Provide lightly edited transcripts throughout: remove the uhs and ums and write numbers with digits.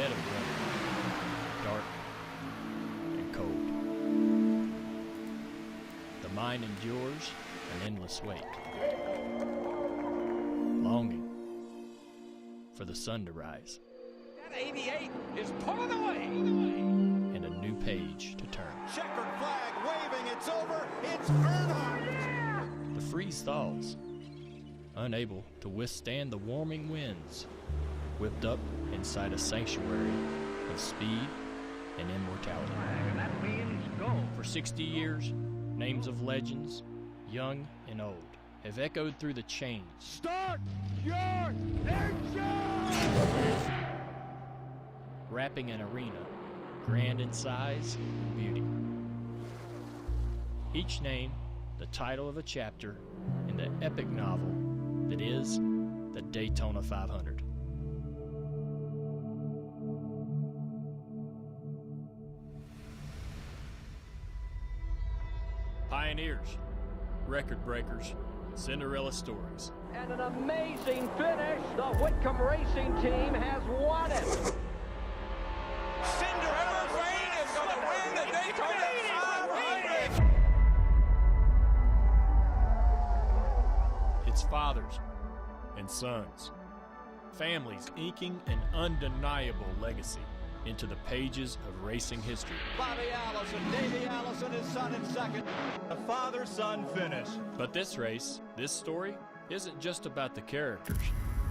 instead of running, dark and cold. The mind endures an endless wait, longing for the sun to rise. That 88 is pulling away. And a new page to turn. Checkered flag waving, it's over, it's Earnhardt. The freeze thaws, unable to withstand the warming winds, whipped up inside a sanctuary of speed and immortality. And that means go. For 60 years, names of legends, young and old, have echoed through the chains. Start your engine! Wrapping an arena, grand in size and beauty. Each name, the title of a chapter in the epic novel that is the Daytona 500. Pioneers, record breakers, Cinderella stories. And an amazing finish. The Whitcomb Racing Team has won it. Cinderella Wayne is going to win the Daytona 500! It's fathers and sons, families inking an undeniable legacy into the pages of racing history. Bobby Allison, Davey Allison, his son in second. A father-son finish. But this race, this story, isn't just about the characters.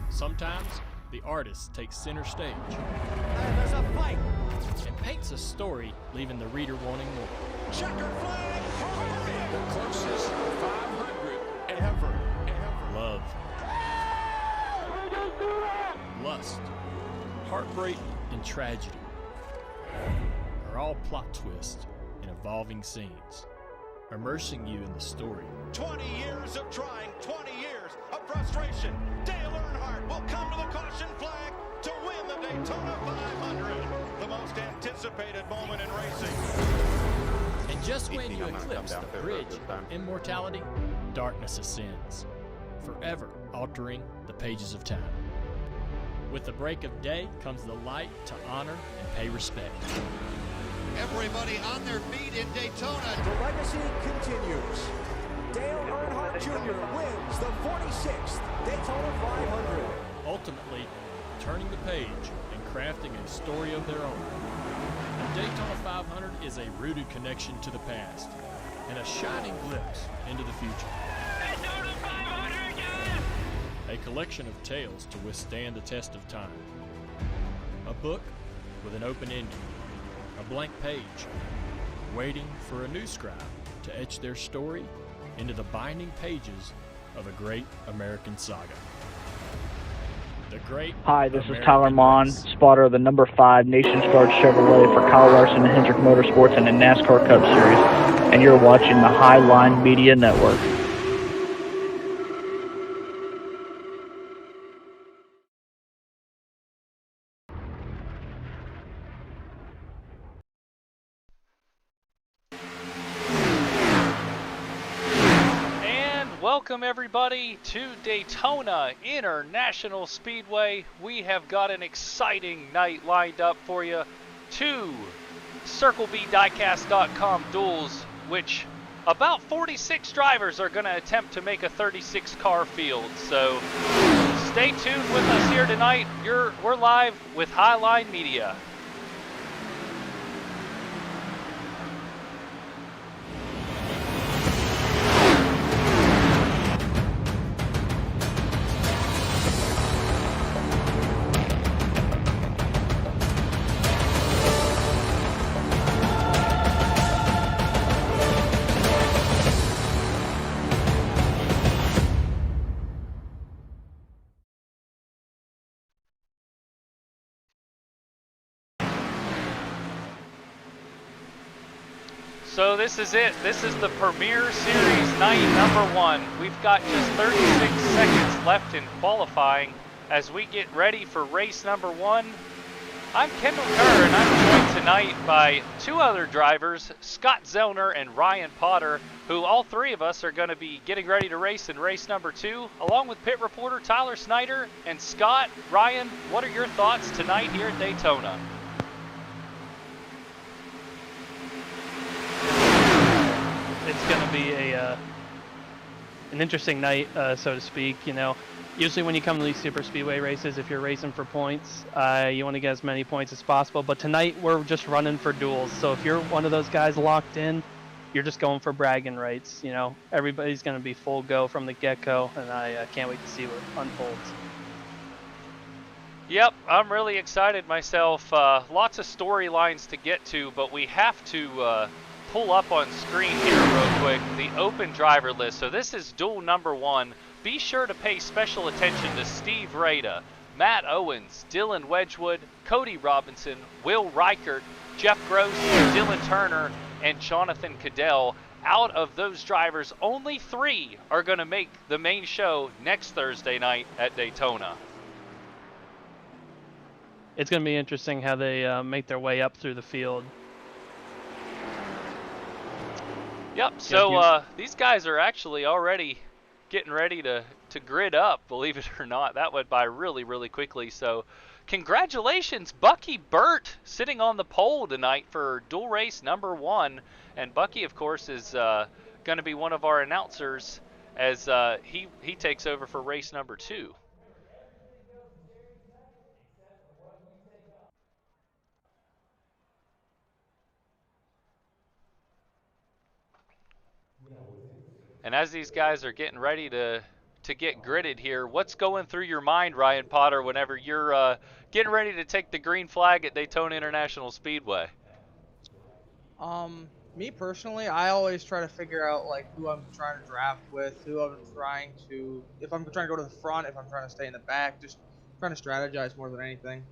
Sometimes the artist takes center stage And there's a fight. and paints a story, leaving the reader wanting more. Checkered flag. The closest 500 Ever. Love, lust, heartbreak, and tragedy are all plot twists and evolving scenes, immersing you in the story. 20 years of trying, 20 years of frustration. Dale Earnhardt will come to the caution flag to win the Daytona 500, the most anticipated moment in racing. And just when you eclipse the bridge of immortality, darkness ascends, forever altering the pages of time. With the break of day comes the light to honor and pay respect. Everybody on their feet in Daytona. The legacy continues. Dale Earnhardt Jr. wins the 46th Daytona 500. Ultimately, turning the page and crafting a story of their own. The Daytona 500 is a rooted connection to the past and a shining glimpse into the future. Daytona 500, yes! A collection of tales to withstand the test of time. A book with an open ending. A blank page, waiting for a new scribe to etch their story into the binding pages of a great American saga. The Great Hi, this is American Tyler Mon, Race. spotter of the number 5 Nation's Guard Chevrolet for Kyle Larson and Hendrick Motorsports in the NASCAR Cup Series, and you're watching the Highline Media Network. Welcome everybody to Daytona International Speedway. We have got an exciting night lined up for you. 2 CircleBDiecast.com duels, which about 46 drivers are going to attempt to make a 36 car field. So stay tuned with us here tonight. We're live with Highline Media. So this is it. This is the Premier Series night number 1. We've got just 36 seconds left in qualifying as we get ready for race number 1. I'm Kendall Kerr, and I'm joined tonight by two other drivers, Scott Zellner and Ryan Potter, who all three of us are going to be getting ready to race in race number 2, along with pit reporter Tyler Snyder. And Scott, Ryan, what are your thoughts tonight here at Daytona? It's going to be an interesting night, so to speak. You know, usually when you come to these super speedway races, if you're racing for points, you want to get as many points as possible. But tonight we're just running for duels. So if you're one of those guys locked in, you're just going for bragging rights. You know, everybody's going to be full go from the get-go, and I can't wait to see what unfolds. Yep, I'm really excited myself. Lots of storylines to get to, but we have to pull up on screen here real quick the open driver list. So this is duel number 1. Be sure to pay special attention to Steve Rada, Matt Owens, Dylan Wedgwood, Cody Robinson, Will Reichert, Jeff Gross, Dylan Turner, and Jonathan Cadell. Out of those drivers, only 3 are going to make the main show next Thursday night at Daytona. It's going to be interesting how they make their way up through the field. Yep, so these guys are actually already getting ready to grid up, believe it or not. That went by really, really quickly. So congratulations, Bucky Burt, sitting on the pole tonight for dual race number 1. And Bucky, of course, is going to be one of our announcers as he takes over for race number 2. And as these guys are getting ready to get gridded here, what's going through your mind, Ryan Potter, whenever you're getting ready to take the green flag at Daytona International Speedway? Me personally, I always try to figure out like who I'm trying to draft with, who I'm trying to, if I'm trying to go to the front, if I'm trying to stay in the back, just trying to strategize more than anything.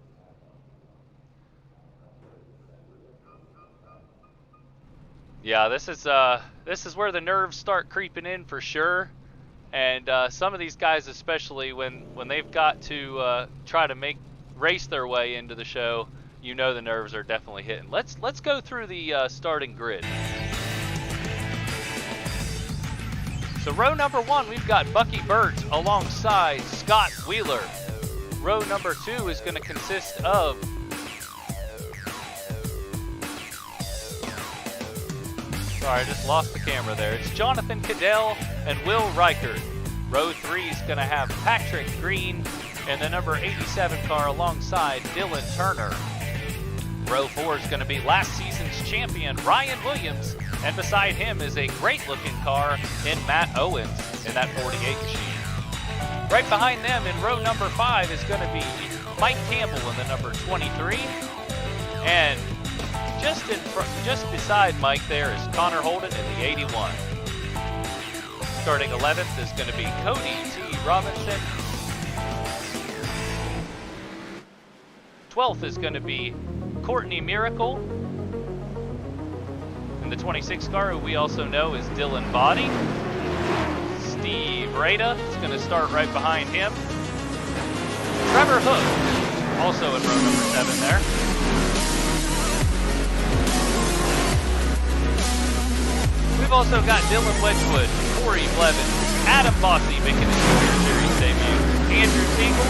Yeah, this is where the nerves start creeping in for sure. And some of these guys, especially when they've got to try to race their way into the show, you know the nerves are definitely hitting. Let's go through the starting grid. So row number 1, we've got Bucky Burt alongside Scott Wheeler. Row number 2 is going to consist of sorry, I just lost the camera there. It's Jonathan Cadell and Will Reichert. Row 3 is going to have Patrick Green and the number 87 car alongside Dylan Turner. Row 4 is going to be last season's champion Ryan Williams, and beside him is a great-looking car in Matt Owens in that 48 machine. Right behind them in row number 5 is going to be Mike Campbell in the number 23, and just beside Mike there is Connor Holden in the 81. Starting 11th is going to be Cody T. Robinson. 12th is going to be Courtney Miracle. And the 26 car, who we also know is Dylan Body. Steve Rada is going to start right behind him. Trevor Hook, also in row number 7 there. We've also got Dylan Wedgwood, Corey Blevins, Adam Bossy making his Junior Series debut, Andrew Siegel,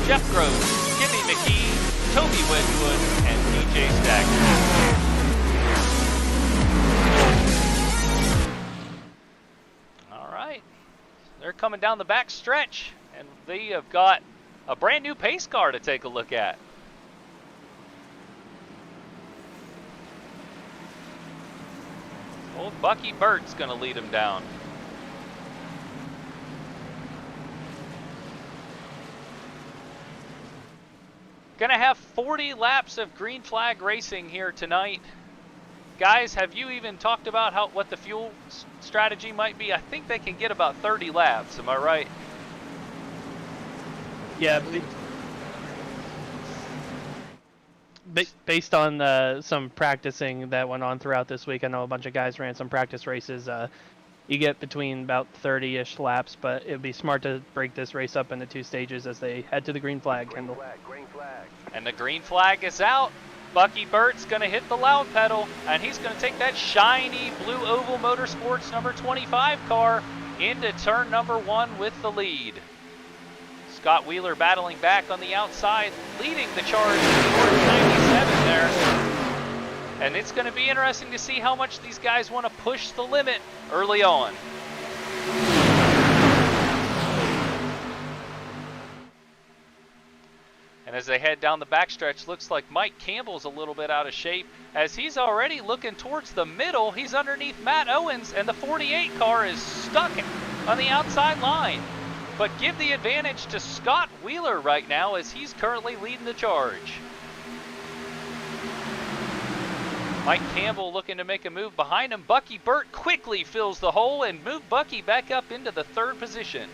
Jeff Gross, Jimmy McKee, Toby Wedgwood, and DJ Staggers. All right, they're coming down the back stretch, and they have got a brand new pace car to take a look at. Old Bucky Burt's going to lead him down. Going to have 40 laps of green flag racing here tonight. Guys, have you even talked about what the fuel strategy might be? I think they can get about 30 laps. Am I right? Yeah. Based on some practicing that went on throughout this week, I know a bunch of guys ran some practice races. You get between about 30-ish laps, but it would be smart to break this race up into 2 stages as they head to the green flag, Kendall. And the green flag is out. Bucky Burt's going to hit the loud pedal, and he's going to take that shiny Blue Oval Motorsports number 25 car into turn number 1 with the lead. Scott Wheeler battling back on the outside, leading the charge towards 97 there. And it's going to be interesting to see how much these guys want to push the limit early on. And as they head down the backstretch, looks like Mike Campbell's a little bit out of shape as he's already looking towards the middle. He's underneath Matt Owens, and the 48 car is stuck on the outside line. But give the advantage to Scott Wheeler right now as he's currently leading the charge. Mike Campbell looking to make a move behind him. Bucky Burt quickly fills the hole and moved Bucky back up into the 3rd position.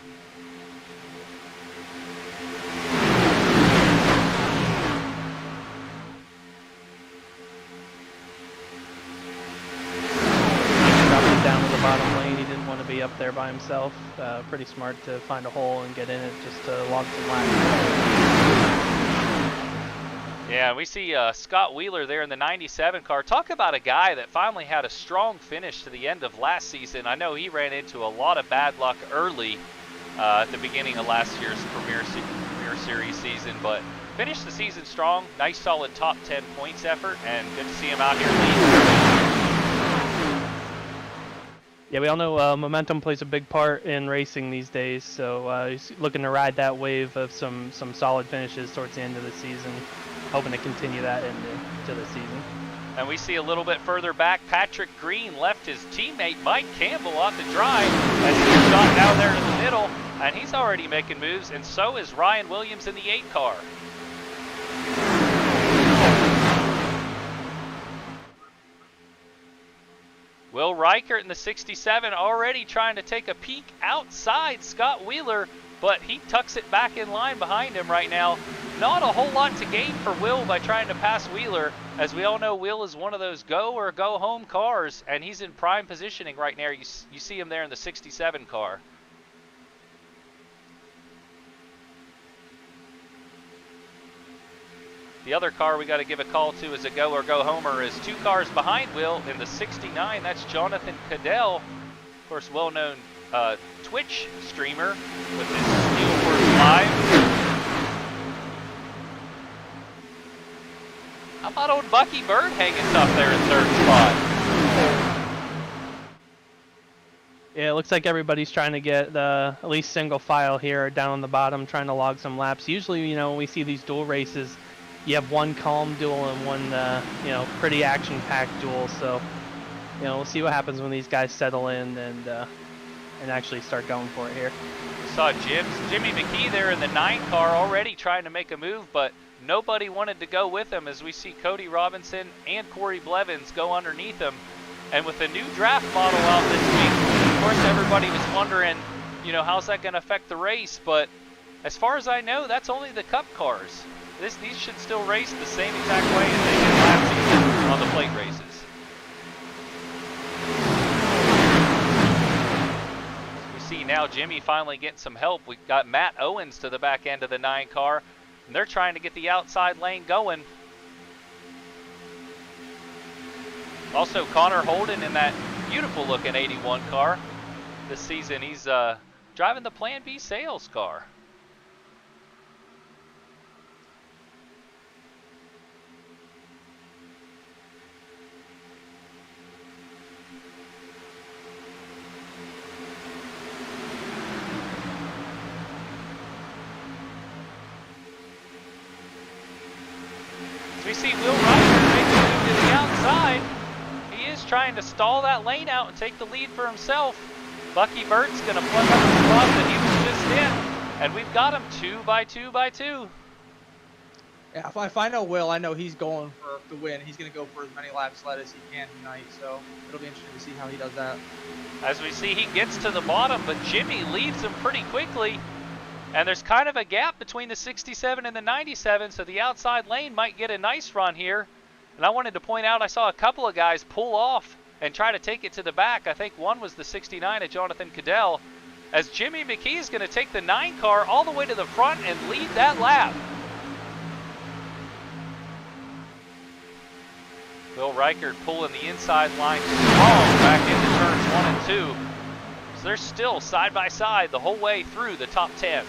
Down to the bottom lane. He didn't want to be up there by himself. Pretty smart to find a hole and get in it just to log some laps. Yeah, we see Scott Wheeler there in the 97 car. Talk about a guy that finally had a strong finish to the end of last season. I know he ran into a lot of bad luck early at the beginning of last year's Premier Series season, but finished the season strong. Nice solid top 10 points effort, and good to see him out here leading. Yeah, we all know momentum plays a big part in racing these days, so he's looking to ride that wave of some solid finishes towards the end of the season, hoping to continue that into the season. And we see a little bit further back, Patrick Green left his teammate Mike Campbell out to dry as he's shot down there in the middle, and he's already making moves, and so is Ryan Williams in the 8 car. Will Reichert in the 67 already trying to take a peek outside Scott Wheeler, but he tucks it back in line behind him right now. Not a whole lot to gain for Will by trying to pass Wheeler. As we all know, Will is one of those go or go home cars, and he's in prime positioning right now. You see him there in the 67 car. The other car we got to give a call to as a go or go homer is 2 cars behind Will in the 69. That's Jonathan Cadell, of course, well-known Twitch streamer with his Steelworks Live. How about old Bucky Bird hanging tough there in 3rd spot? Yeah, it looks like everybody's trying to get at least single file here down on the bottom, trying to log some laps. Usually, you know, when we see these duel races, you have one calm duel and one, you know, pretty action-packed duel. So, you know, we'll see what happens when these guys settle in and actually start going for it here. We saw Jimmy McKee there in the 9 car already trying to make a move, but nobody wanted to go with him as we see Cody Robinson and Corey Blevins go underneath him. And with the new draft model out this week, of course, everybody was wondering, you know, how's that going to affect the race? But as far as I know, that's only the Cup cars. These should still race the same exact way as they did last season on the plate races. We see now Jimmy finally getting some help. We've got Matt Owens to the back end of the 9 car, and they're trying to get the outside lane going. Also, Connor Holden in that beautiful looking 81 car. This season, he's driving the Plan B sales car. We see Will Ryder make the move to the outside. He is trying to stall that lane out and take the lead for himself. Bucky Burt's going to plug up the spot that he was just in. And we've got him 2 by 2 by 2. Yeah, if I know Will, I know he's going for the win. He's going to go for as many laps led as he can tonight. So it'll be interesting to see how he does that. As we see, he gets to the bottom, but Jimmy leads him pretty quickly. And there's kind of a gap between the 67 and the 97, so the outside lane might get a nice run here. And I wanted to point out, I saw a couple of guys pull off and try to take it to the back. I think one was the 69 of Jonathan Cadell, as Jimmy McKee is going to take the 9 car all the way to the front and lead that lap. Will Reichert pulling the inside line strong back into turns 1 and 2. So they're still side by side the whole way through the top 10.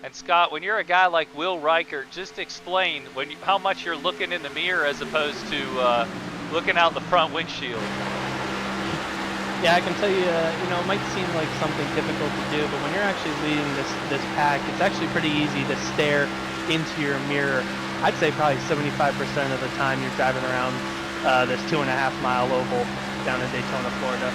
And Scott, when you're a guy like Will Reichert, just explain how much you're looking in the mirror as opposed to looking out the front windshield. Yeah, I can tell you, it might seem like something difficult to do, but when you're actually leading this pack, it's actually pretty easy to stare into your mirror. I'd say probably 75% of the time you're driving around this 2.5-mile oval down in Daytona, Florida.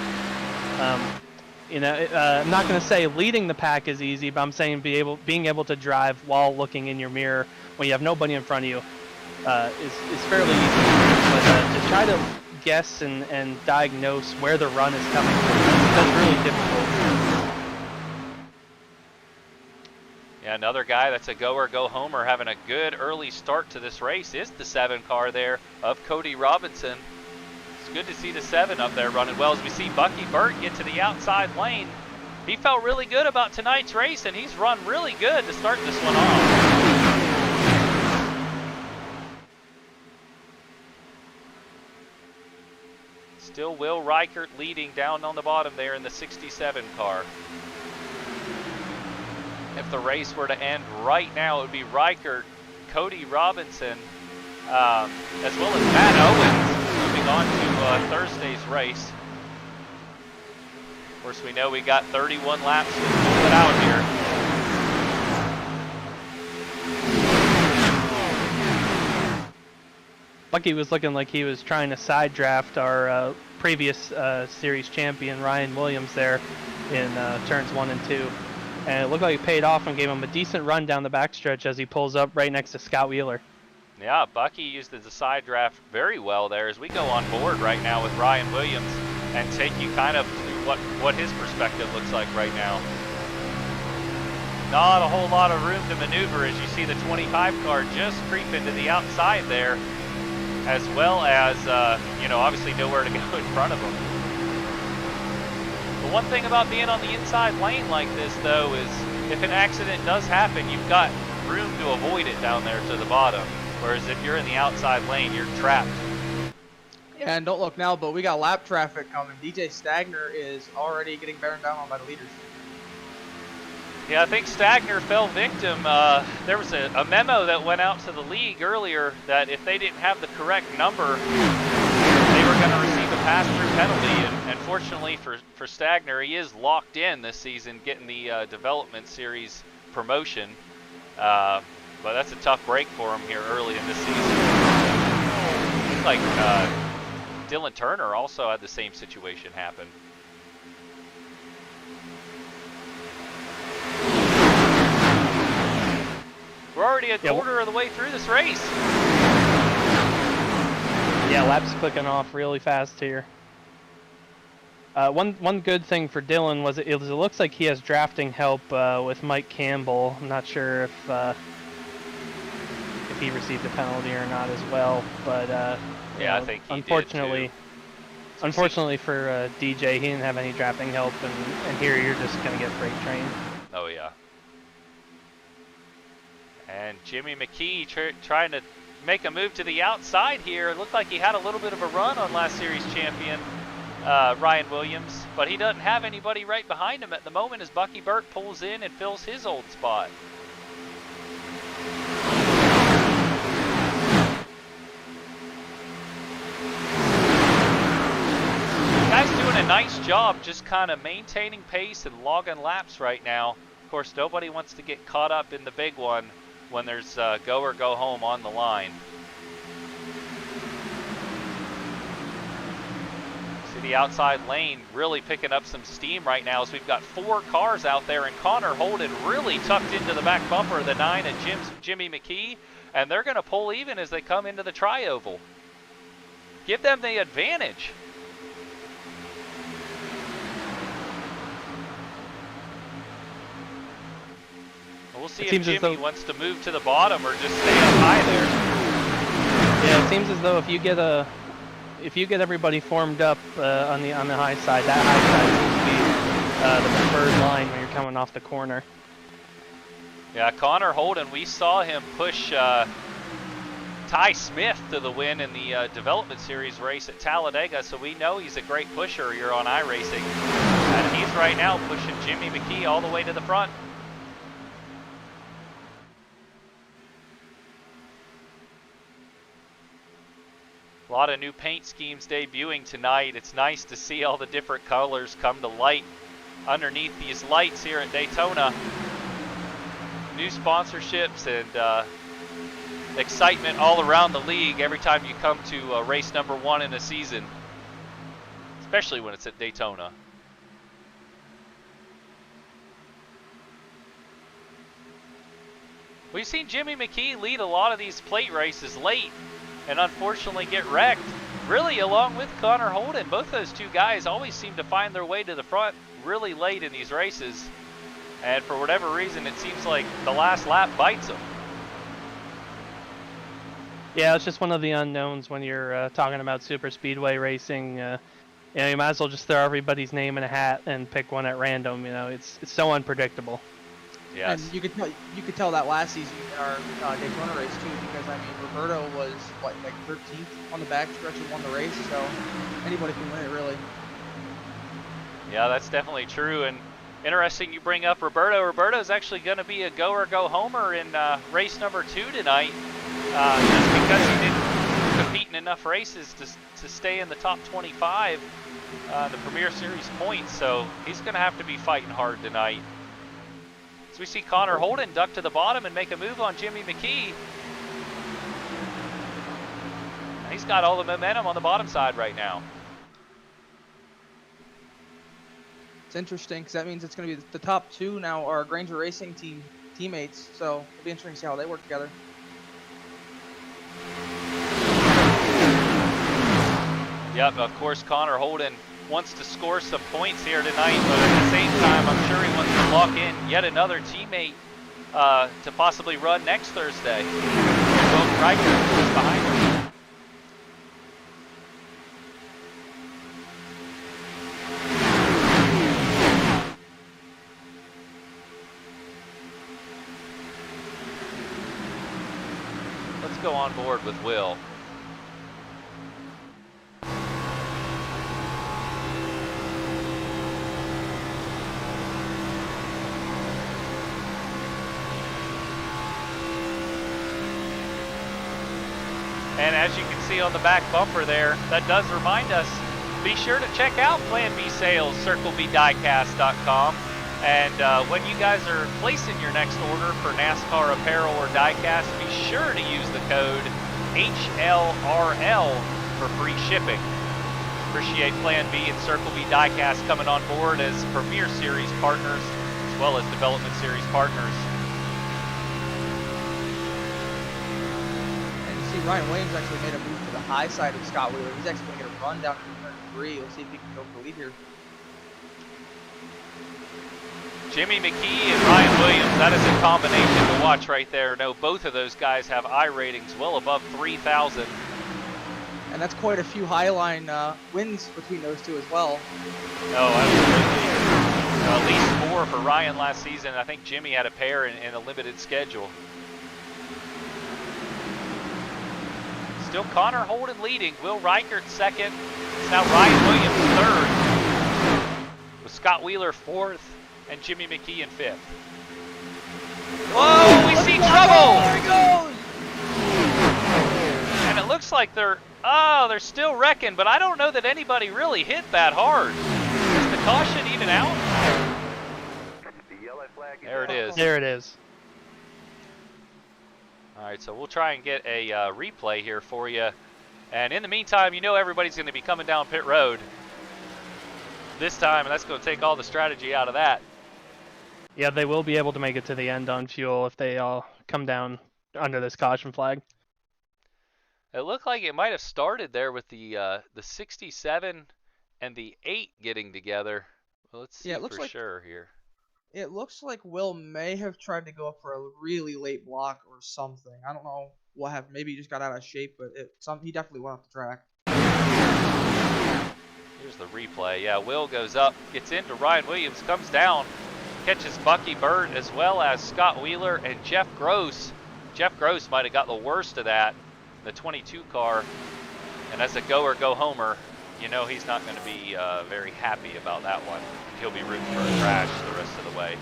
I'm not going to say leading the pack is easy, but I'm saying being able to drive while looking in your mirror when you have nobody in front of you is fairly easy. But to try to guess and diagnose where the run is coming from, that's really difficult. Yeah, another guy that's a go or go homer having a good early start to this race is the 7 car there of Cody Robinson. It's good to see the 7 up there running well as we see Bucky Burt get to the outside lane. He felt really good about tonight's race and he's run really good to start this one off. Still Will Reichert leading down on the bottom there in the 67 car. If the race were to end right now, it would be Reichert, Cody Robinson, as well as Matt Owens moving on to Thursday's race. Of course, we know we got 31 laps to pull it out here. Bucky was looking like he was trying to side draft our previous series champion Ryan Williams there in turns 1 and 2, and it looked like it paid off and gave him a decent run down the backstretch as he pulls up right next to Scott Wheeler. Yeah, Bucky used the side draft very well there as we go on board right now with Ryan Williams and take you kind of to what his perspective looks like right now. Not a whole lot of room to maneuver as you see the 25 car just creeping to the outside there, as well as, obviously nowhere to go in front of them. The one thing about being on the inside lane like this, though, is if an accident does happen, you've got room to avoid it down there to the bottom. Whereas if you're in the outside lane, you're trapped. Yeah, and don't look now, but we got lap traffic coming. DJ Stagner is already getting beaten down on by the leaders. Yeah, I think Stagner fell victim. There was a memo that went out to the league earlier that if they didn't have the correct number, they were going to receive a pass-through penalty. And fortunately for Stagner, he is locked in this season, getting the Development Series promotion. But that's a tough break for him here early in this season. Seems like Dylan Turner also had the same situation happen. We're already a quarter of the way through this race. Yeah, laps clicking off really fast here. One good thing for Dylan was it looks like he has drafting help with Mike Campbell. I'm not sure if he received a penalty or not as well, but yeah, I think he unfortunately, did too. Unfortunately for DJ, he didn't have any drafting help, and here you're just gonna get freight trained. Oh yeah. And Jimmy McKee trying to make a move to the outside here. It looked like he had a little bit of a run on last series champion Ryan Williams, but he doesn't have anybody right behind him at the moment as Bucky Burt pulls in and fills his old spot. Guy's doing a nice job just kind of maintaining pace and logging laps right now. Of course, nobody wants to get caught up in the big one when there's go or go home on the line. See the outside lane really picking up some steam right now as we've got 4 cars out there, and Connor Holden really tucked into the back bumper of the 9 and Jimmy McKee, and they're going to pull even as they come into the tri-oval. Give them the advantage. We'll see if Jimmy wants to move to the bottom or just stay up high there. Yeah, it seems as though if you get everybody formed up on the high side, that high side seems to be the preferred line when you're coming off the corner. Yeah, Connor Holden, we saw him push Ty Smith to the win in the Development Series race at Talladega, so we know he's a great pusher here on iRacing. And he's right now pushing Jimmy McKee all the way to the front. A lot of new paint schemes debuting tonight. It's nice to see all the different colors come to light underneath these lights here at Daytona. New sponsorships and excitement all around the league every time you come to race number 1 in a season, especially when it's at Daytona. We've seen Jimmy McKee lead a lot of these plate races late and unfortunately get wrecked. Really, along with Connor Holden, both those two guys always seem to find their way to the front really late in these races. And for whatever reason, it seems like the last lap bites them. Yeah, it's just one of the unknowns when you're talking about super speedway racing. You know, you might as well just throw everybody's name in a hat and pick one at random. You know, it's so unpredictable. Yes. And you could tell that last season in our Daytona race too, because I mean Roberto was what, like 13th on the back stretch and won the race, so anybody can win it really. Yeah, that's definitely true. And interesting you bring up Roberto. Roberto's actually going to be a go or go homer in race number 2 tonight, just because he didn't compete in enough races to stay in the top 25, the Premier Series points. So he's going to have to be fighting hard tonight. So we see Connor Holden duck to the bottom and make a move on Jimmy McKee. He's got all the momentum on the bottom side right now. It's interesting because that means it's going to be the top 2 now are Granger Racing teammates, so it'll be interesting to see how they work together. Yep, of course Connor Holden wants to score some points here tonight, but at the same time I'm sure he wants to lock in yet another teammate to possibly run next Thursday. Will Riker is behind him. Let's go on board with Will. And as you can see on the back bumper there, that does remind us, be sure to check out Plan B Sales, CircleBDiecast.com. And when you guys are placing your next order for NASCAR apparel or diecast, be sure to use the code HLRL for free shipping. Appreciate Plan B and Circle B Diecast coming on board as Premier Series partners, as well as Development Series partners. Ryan Williams actually made a move to the high side of Scott Wheeler. He's actually going to get a run down to turn 3. We'll see if he can go for the lead here. Jimmy McKee and Ryan Williams, that is a combination to watch right there. No, both of those guys have I ratings well above 3,000. And that's quite a few Highline wins between those two as well. Oh, absolutely. At least 4 for Ryan last season. I think Jimmy had a pair in a limited schedule. Still Connor Holden leading, Will Reichert second. It's now Ryan Williams third, with Scott Wheeler 4th and Jimmy McKee in 5th. Whoa, we see trouble! There he goes! And it looks like they're still wrecking, but I don't know that anybody really hit that hard. Is the caution even out? There it is. There it is. All right, so we'll try and get a replay here for you. And in the meantime, you know everybody's going to be coming down pit road this time, and that's going to take all the strategy out of that. Yeah, they will be able to make it to the end on fuel if they all come down under this caution flag. It looked like it might have started there with the 67 and the 8 getting together. Well, let's see for sure here. It looks like Will may have tried to go up for a really late block or something. I don't know what happened. Maybe he just got out of shape, but he definitely went off the track. Here's Here's the replay. Yeah, Will goes up, gets into Ryan Williams, comes down, catches Bucky Bird as well as Scott Wheeler and Jeff Gross. Jeff Gross might have got the worst of that, the 22 car. And as a go homer, you know he's not going to be very happy about that one. He'll be rooting for a crash the rest of the way.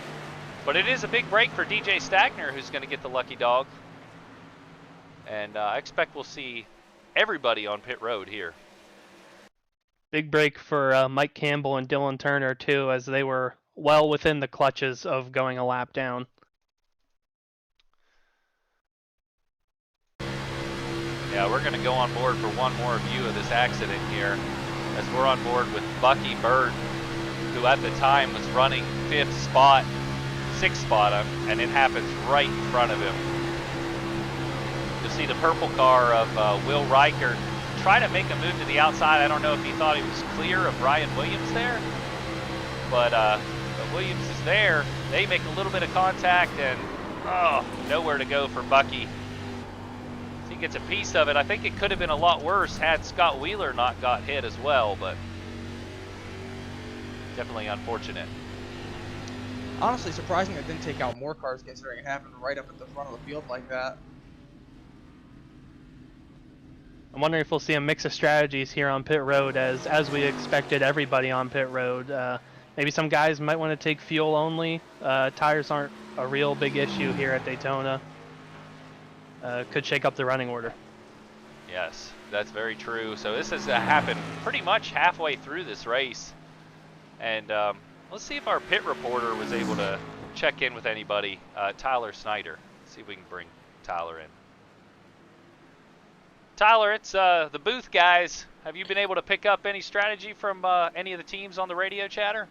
But it is a big break for DJ Stagner, who's going to get the lucky dog. And I expect we'll see everybody on pit road here. Big break for Mike Campbell and Dylan Turner, too, as they were well within the clutches of going a lap down. Yeah, we're going to go on board for one more view of this accident here, as we're on board with Bucky Bird, who at the time was running 5th spot, 6th spot, and it happens right in front of him. You'll see the purple car of Will Reichert try to make a move to the outside. I don't know if he thought he was clear of Ryan Williams there, but Williams is there. They make a little bit of contact, and nowhere to go for Bucky. He gets a piece of it. I think it could have been a lot worse had Scott Wheeler not got hit as well, but definitely unfortunate. Honestly, surprising it didn't take out more cars considering it happened right up at the front of the field like that. I'm wondering if we'll see a mix of strategies here on pit road, as we expected everybody on pit road. Maybe some guys might want to take fuel only. Tires aren't a real big issue here at Daytona. Could shake up the running order. Yes, that's very true. So this has happened pretty much halfway through this race. And let's see if our pit reporter was able to check in with anybody. Tyler Snyder. Let's see if we can bring Tyler in. Tyler, it's the booth guys. Have you been able to pick up any strategy from any of the teams on the radio chatter?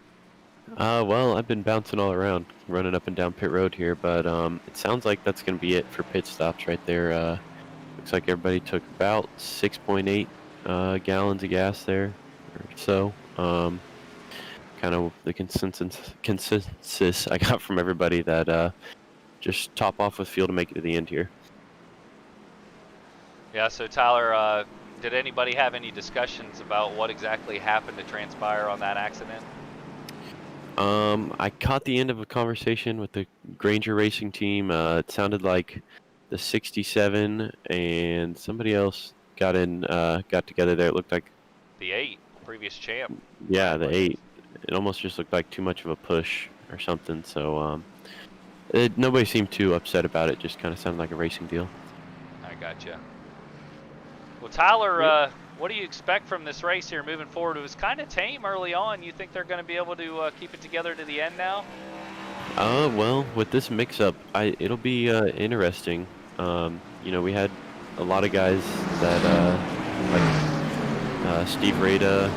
Well, I've been bouncing all around, running up and down pit road here, but it sounds like that's going to be it for pit stops right there. Looks like everybody took about 6.8 gallons of gas there, or so. Kind of the consensus I got from everybody that just top off with fuel to make it to the end here. Yeah, so Tyler, did anybody have any discussions about what exactly happened to transpire on that accident? I caught the end of a conversation with the Granger Racing team. It sounded like the 67 and somebody else got together there. It looked like the 8, previous champ. Yeah, the 8. It almost just looked like too much of a push or something. So nobody seemed too upset about it. Just kind of sounded like a racing deal. I gotcha. Well, Tyler, what do you expect from this race here moving forward? It was kind of tame early on. You think they're going to be able to keep it together to the end now? Well, with this mix-up, it'll be interesting. You know, we had a lot of guys that, like Steve Rada,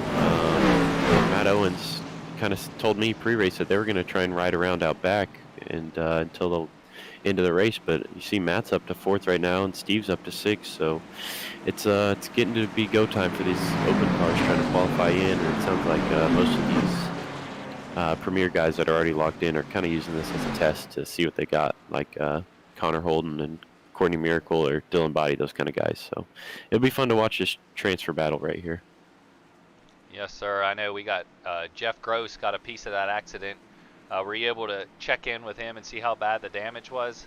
Matt Owens, kind of told me pre-race that they were going to try and ride around out back and until the end of the race. But you see, Matt's up to 4th right now, and Steve's up to 6th. So it's getting to be go time for these open cars trying to qualify in. And it sounds like most of these premier guys that are already locked in are kind of using this as a test to see what they got, like Connor Holden and Courtney Miracle or Dylan Body, those kind of guys. So it'll be fun to watch this transfer battle right here. Yes, sir. I know we got Jeff Gross got a piece of that accident. Were you able to check in with him and see how bad the damage was?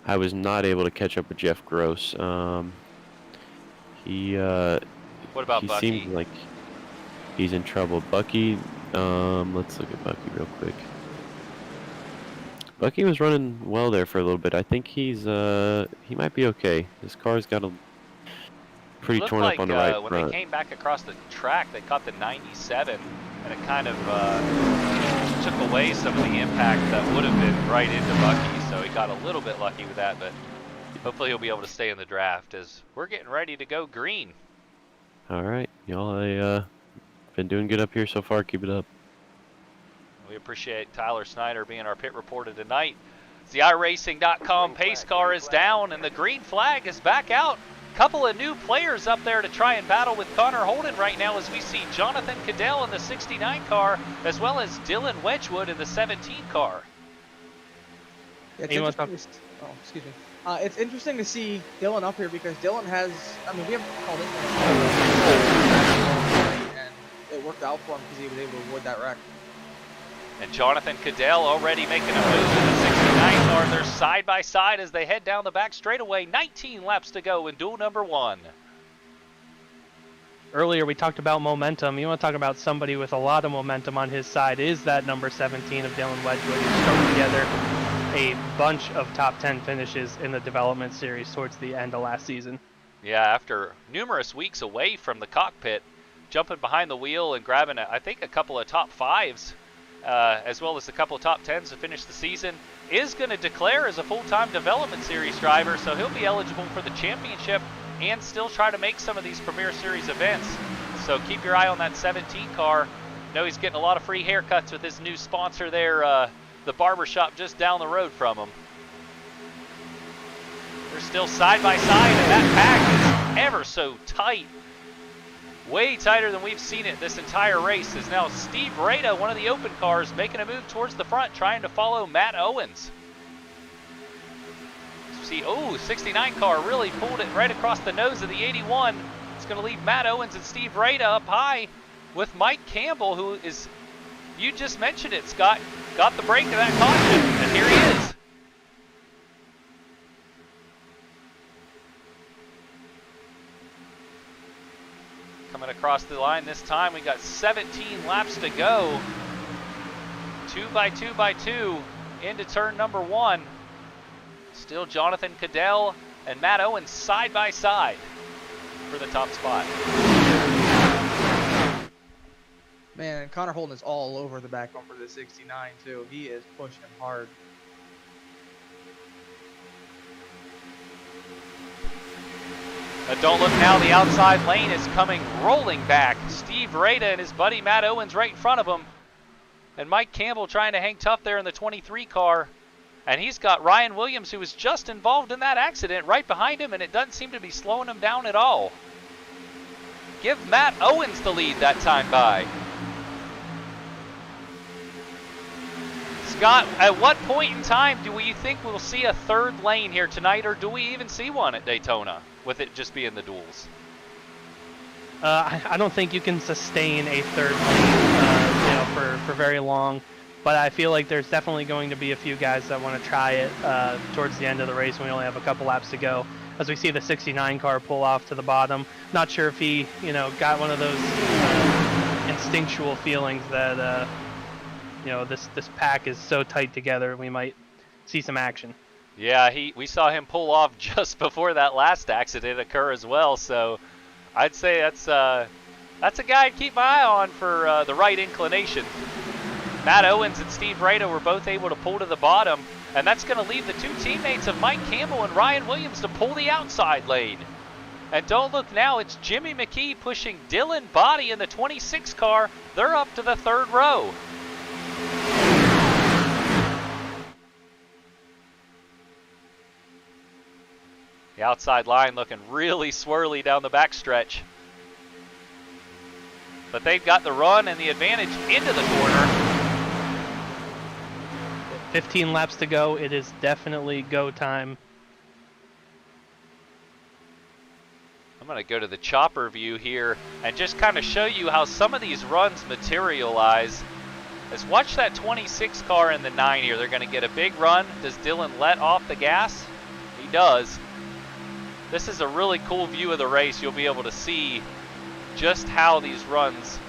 I was not able to catch up with Jeff Gross. What about Bucky? He seemed like he's in trouble. Bucky, let's look at Bucky real quick. Bucky was running well there for a little bit. I think he might be okay. His car's got a pretty torn up on the right when front. they came back across the track, they caught the 97, and it kind of took away some of the impact that would have been right into Bucky, so he got a little bit lucky with that, but hopefully he'll be able to stay in the draft as we're getting ready to go green. All right, y'all been doing good up here so far. Keep it up. We appreciate Tyler Snyder being our pit reporter tonight. The iRacing.com pace car is down, and the green flag is back out. Couple of new players up there to try and battle with Connor Holden right now as we see Jonathan Cadell in the 69 car as well as Dylan Wedgwood in the 17 car. It's interesting to see Dylan up here because Dylan has, I mean, we haven't called it and it worked out for him because he was able to avoid that wreck. And Jonathan Cadell already making a move in the 69 car. They're side by side as they head down the back straightaway. 19 laps to go in duel number 1. Earlier we talked about momentum. You want to talk about somebody with a lot of momentum on his side is that number 17 of Dylan Wedgwood, who strung together a bunch of top 10 finishes in the development series towards the end of last season. Yeah, after numerous weeks away from the cockpit, jumping behind the wheel and grabbing, I think, a couple of top 5s, as well as a couple of top 10s to finish the season, is going to declare as a full-time development series driver, so he'll be eligible for the championship and still try to make some of these Premier Series events. So keep your eye on that 17 car. Know he's getting a lot of free haircuts with his new sponsor there, the barbershop just down the road from him. They're still side by side, and that pack is ever so tight. Way tighter than we've seen it this entire race. Is now Steve Rada, one of the open cars, making a move towards the front, trying to follow Matt Owens. See, 69 car really pulled it right across the nose of the 81. It's going to leave Matt Owens and Steve Rada up high with Mike Campbell, who is, you just mentioned it, Scott, got the break of that caution, and here he is. Coming across the line this time, we got 17 laps to go. 2 by 2 by 2 into turn number 1. Still Jonathan Cadell and Matt Owens side by side for the top spot. Man, Connor Holden is all over the back bumper of the 69 too. He is pushing him hard. But don't look now, the outside lane is coming rolling back. Steve Rada and his buddy Matt Owens right in front of him. And Mike Campbell trying to hang tough there in the 23 car. And he's got Ryan Williams, who was just involved in that accident, right behind him, and it doesn't seem to be slowing him down at all. Give Matt Owens the lead that time by. Scott, at what point in time do we think we'll see a third lane here tonight, or do we even see one at Daytona, with it just being the duels? I don't think you can sustain a third lane for very long. But I feel like there's definitely going to be a few guys that want to try it towards the end of the race when we only have a couple laps to go. As we see the 69 car pull off to the bottom. Not sure if he, got one of those instinctual feelings that, this pack is so tight together, we might see some action. Yeah, we saw him pull off just before that last accident occur as well. So I'd say that's a guy I'd keep my eye on for the right inclination. Matt Owens and Steve Rada were both able to pull to the bottom, and that's going to leave the two teammates of Mike Campbell and Ryan Williams to pull the outside lane. And don't look now, it's Jimmy McKee pushing Dylan Body in the 26 car. They're up to the third row. The outside line looking really swirly down the backstretch. But they've got the run and the advantage into the corner. 15 laps to go. It is definitely go time. I'm going to go to the chopper view here and just kind of show you how some of these runs materialize. Let's watch that 26 car in the 9 here. They're going to get a big run. Does Dylan let off the gas? He does. This is a really cool view of the race. You'll be able to see just how these runs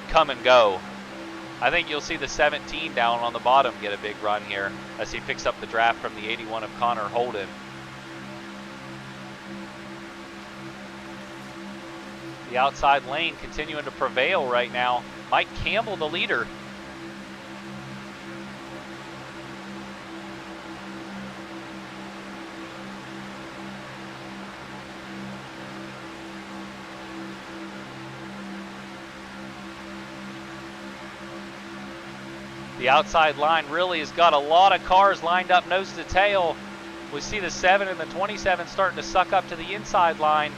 come and go. I think you'll see the 17 down on the bottom get a big run here as he picks up the draft from the 81 of Connor Holden. The outside lane continuing to prevail right now. Mike Campbell the leader. The outside line really has got a lot of cars lined up nose to tail. We see the 7 and the 27 starting to suck up to the inside line.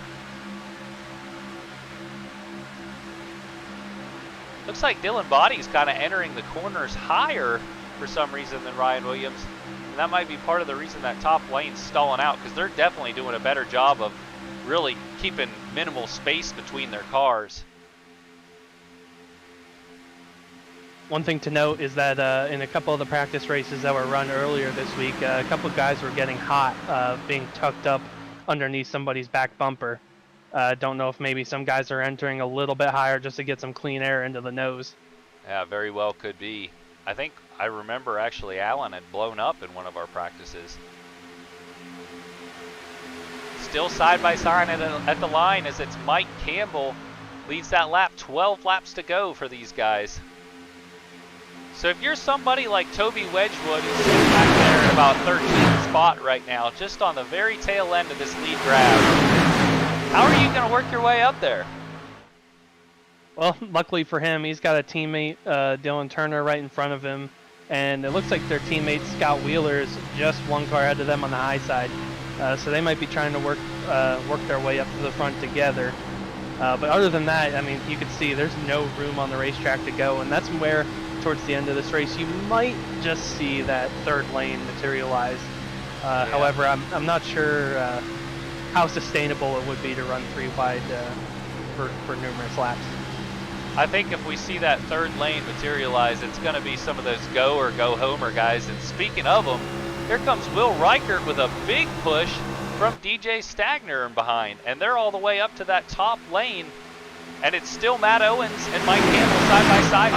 Looks like Dylan Body's kind of entering the corners higher for some reason than Ryan Williams. And that might be part of the reason that top lane's stalling out, because they're definitely doing a better job of really keeping minimal space between their cars. One thing to note is that in a couple of the practice races that were run earlier this week, a couple of guys were getting hot, being tucked up underneath somebody's back bumper. Don't know if maybe some guys are entering a little bit higher just to get some clean air into the nose. Yeah, very well could be. I think I remember actually Alan had blown up in one of our practices. Still side by side at the line as it's Mike Campbell leads that lap. 12 laps to go for these guys. So if you're somebody like Toby Wedgwood who's sitting back there at about 13th spot right now, just on the very tail end of this lead grab, how are you going to work your way up there? Well, luckily for him, he's got a teammate, Dylan Turner, right in front of him. And it looks like their teammate, Scott Wheeler, is just one car ahead of them on the high side. So they might be trying to work their way up to the front together. But other than that, I mean, you can see there's no room on the racetrack to go. And that's where, towards the end of this race, you might just see that third lane materialize. However, I'm not sure how sustainable it would be to run 3 wide for numerous laps. I think if we see that third lane materialize, it's going to be some of those go or go homer guys. And speaking of them, here comes Will Reichert with a big push from DJ Stagner in behind. And they're all the way up to that top lane. And it's still Matt Owens and Mike Campbell side by side.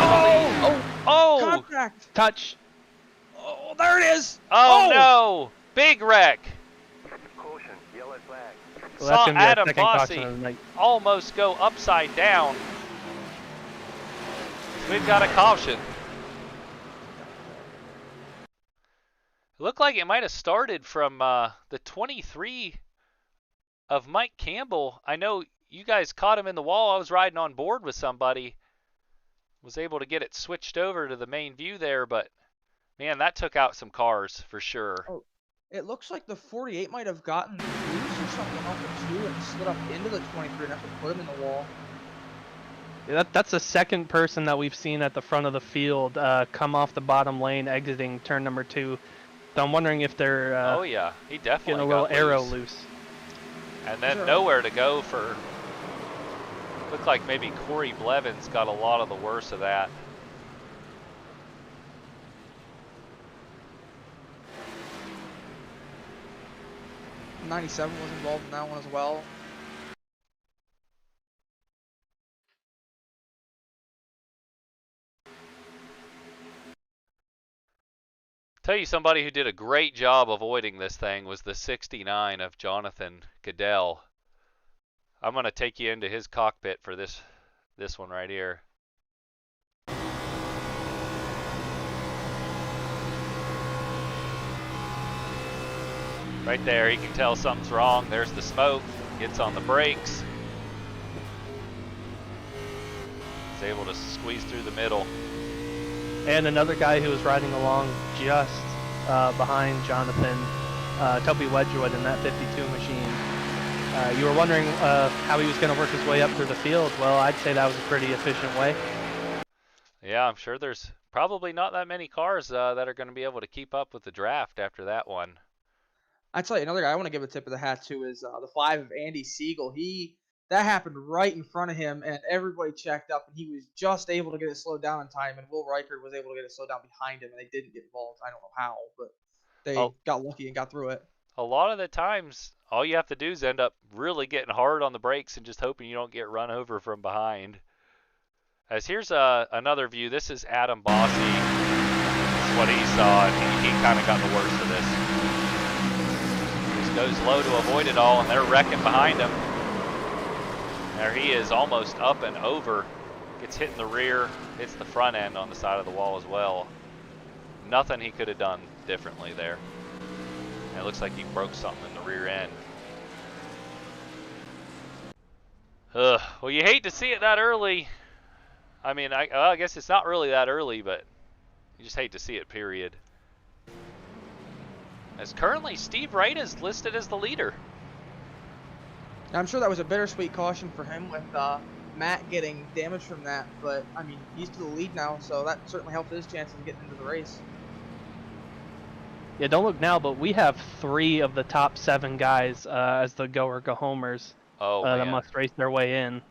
Oh! Contact! Touch! Oh, there it is! Oh no! Big wreck! Caution, yellow flag. Well, that's Saw gonna be our Adam second Bossy caution of the night. almost go upside down. We've got a caution. It looked like it might have started from the 23 of Mike Campbell. I know you guys caught him in the wall. I was riding on board with somebody. Was able to get it switched over to the main view there, but man, that took out some cars for sure. Oh, it looks like the 48 might have gotten loose or something off the 2 and slid up into the 23 and that's what put him in the wall. Yeah, that's the second person that we've seen at the front of the field come off the bottom lane exiting turn number 2. So I'm wondering if they're oh yeah, he definitely getting a little got arrow loose. loose. And then nowhere to go for, looked like maybe Corey Blevins got a lot of the worst of that. '97 was involved in that one as well. Tell you somebody who did a great job avoiding this thing was the 69 of Jonathan Goodell. I'm going to take you into his cockpit for this one right here. Right there, you can tell something's wrong. There's the smoke. Gets on the brakes. He's able to squeeze through the middle. And another guy who was riding along just behind Jonathan, Toby Wedgwood in that 52 machine. You were wondering how he was going to work his way up through the field. Well, I'd say that was a pretty efficient way. Yeah, I'm sure there's probably not that many cars that are going to be able to keep up with the draft after that one. I tell you, another guy I want to give a tip of the hat to is the 5 of Andy Siegel. That happened right in front of him, and everybody checked up, and he was just able to get it slowed down in time, and Will Reichert was able to get it slowed down behind him, and they didn't get involved. I don't know how, but they got lucky and got through it. A lot of the times, all you have to do is end up really getting hard on the brakes and just hoping you don't get run over from behind. As here's another view. This is Adam Bossy. This is what he saw, and he kind of got the worst of this. Just goes low to avoid it all, and they're wrecking behind him. There he is, almost up and over. Gets hit in the rear, hits the front end on the side of the wall as well. Nothing he could have done differently there. And it looks like he broke something in the rear end. Well, you hate to see it that early. I mean, I guess it's not really that early, but you just hate to see it, period. As currently, Steve Wright is listed as the leader. I'm sure that was a bittersweet caution for him with Matt getting damage from that, but I mean, he's to the lead now, so that certainly helped his chances of getting into the race. Yeah, don't look now, but we have 3 of the top 7 guys as the go or go homers that must race their way in.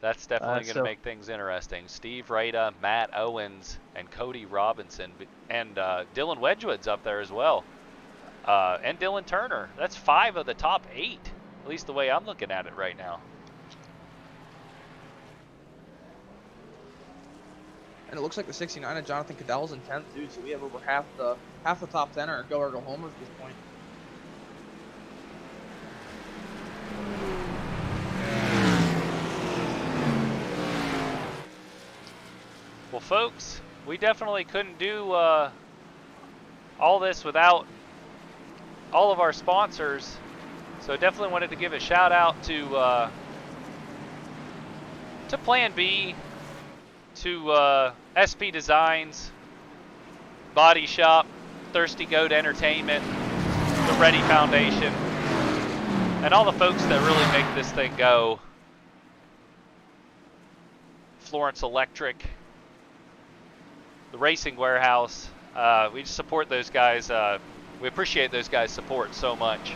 That's definitely going to make things interesting. Steve Rada, Matt Owens, and Cody Robinson, and Dylan Wedgwood's up there as well. And Dylan Turner. That's 5 of the top 8, at least the way I'm looking at it right now. And it looks like the 69 of Jonathan Cadell's in 10th too, so we have over half the top 10 are go or go homers at this point. Well, folks, we definitely couldn't do all this without all of our sponsors. So definitely wanted to give a shout out to Plan B, to SP Designs, Body Shop, Thirsty Goat Entertainment, the Ready Foundation, and all the folks that really make this thing go. Florence Electric, the Racing Warehouse. We just support those guys. We appreciate those guys' support so much.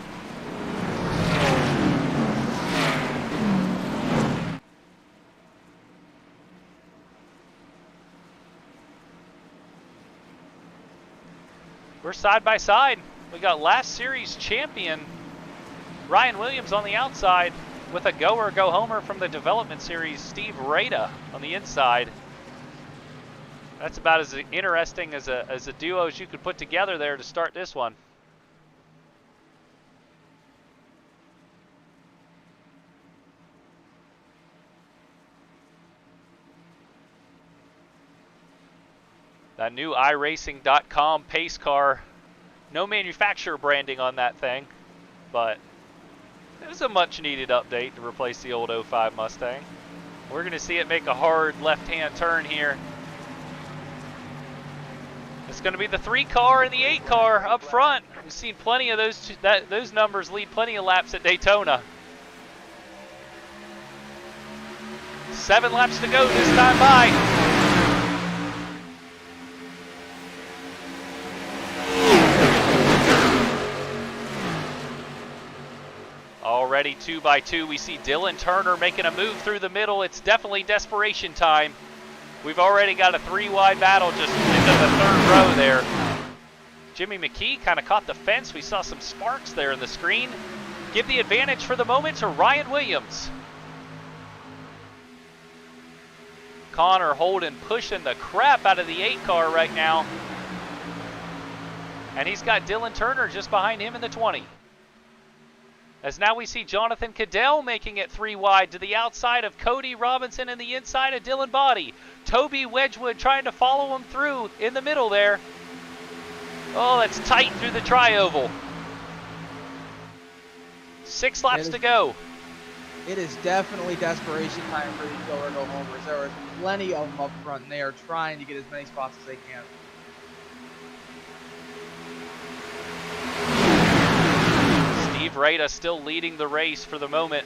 We're side by side. We got last series champion Ryan Williams on the outside with a go or go homer from the development series, Steve Rada on the inside. That's about as interesting as a duo as you could put together there to start this one. That new iRacing.com pace car, no manufacturer branding on that thing, but it was a much needed update to replace the old 05 Mustang. We're going to see it make a hard left-hand turn here. It's going to be the 3 car and the 8 car up front. We've seen plenty of those numbers lead plenty of laps at Daytona. 7 laps to go this time by. Already 2 by 2, we see Dylan Turner making a move through the middle. It's definitely desperation time. We've already got a 3-wide battle just into the 3rd row there. Jimmy McKee kind of caught the fence. We saw some sparks there in the screen. Give the advantage for the moment to Ryan Williams. Connor Holden pushing the crap out of the 8 car right now. And he's got Dylan Turner just behind him in the 20. As now we see Jonathan Cadell making it 3 wide to the outside of Cody Robinson and the inside of Dylan Body. Toby Wedgwood trying to follow him through in the middle there. Oh, that's tight through the tri-oval. 6 laps to go. It is definitely desperation time for these go or go homers. There are plenty of them up front, and they are trying to get as many spots as they can. Steve Rada still leading the race for the moment.